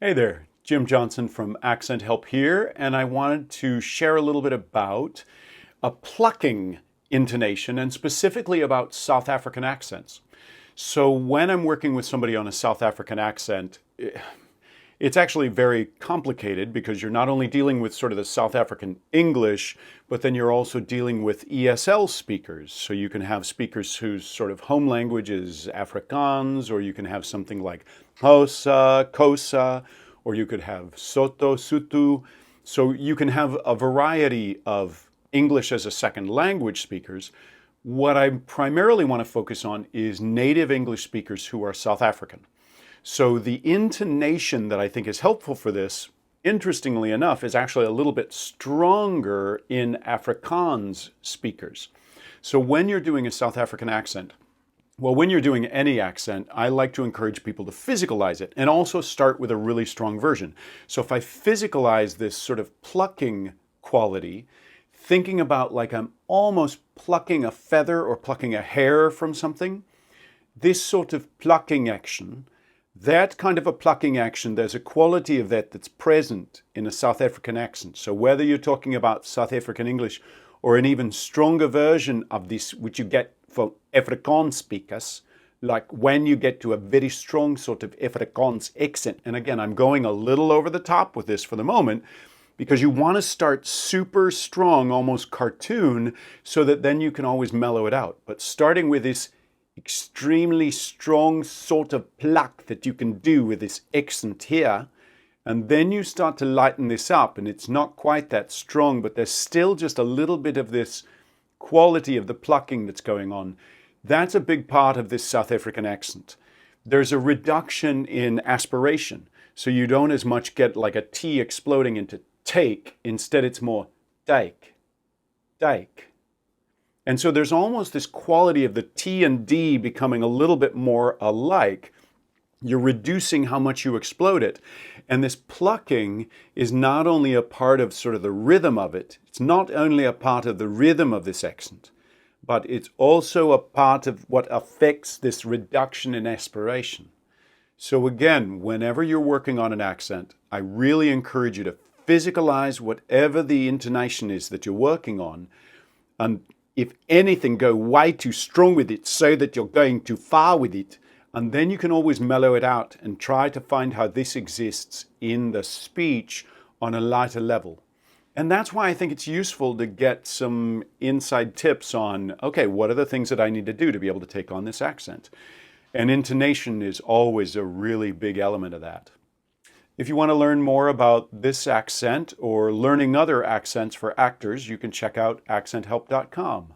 Hey there, Jim Johnson from Accent Help here, and I wanted to share a little bit about a plucking intonation and specifically about South African accents. So when I'm working with somebody on a South African accent, it's actually very complicated because you're not only dealing with sort of the South African English, but then you're also dealing with ESL speakers. So you can have speakers whose sort of home language is Afrikaans, or you can have something like Hausa, Xhosa, or you could have Soto, Sutu. So you can have a variety of English as a second language speakers. What I primarily want to focus on is native English speakers who are South African. So the intonation that I think is helpful for this, interestingly enough, is actually a little bit stronger in Afrikaans speakers. So when you're doing a South African accent, well, when you're doing any accent, I like to encourage people to physicalize it and also start with a really strong version. So if I physicalize this sort of plucking quality, thinking about like I'm almost plucking a feather or plucking a hair from something, this sort of plucking action, that kind of a plucking action, there's a quality of that that's present in a South African accent. So whether you're talking about South African English or an even stronger version of this, which you get for Afrikaans speakers, like when you get to a very strong sort of Afrikaans accent. And again, I'm going a little over the top with this for the moment because you want to start super strong, almost cartoon, so that then you can always mellow it out. But starting with this extremely strong sort of pluck that you can do with this accent here, and then you start to lighten this up, and it's not quite that strong, but there's still just a little bit of this quality of the plucking that's going on. That's a big part of this South African accent. There's a reduction in aspiration, so you don't as much get like a T exploding into take. Instead, it's more dike, dike. And so there's almost this quality of the T and D becoming a little bit more alike. You're reducing how much you explode it. And this plucking is not only a part of sort of the rhythm of it, it's not only a part of the rhythm of this accent, but it's also a part of what affects this reduction in aspiration. So again, whenever you're working on an accent, I really encourage you to physicalize whatever the intonation is that you're working on, and if anything, go way too strong with it so that you're going too far with it. And then you can always mellow it out and try to find how this exists in the speech on a lighter level. And that's why I think it's useful to get some inside tips on, okay, what are the things that I need to do to be able to take on this accent? And intonation is always a really big element of that. If you want to learn more about this accent or learning other accents for actors, you can check out accenthelp.com.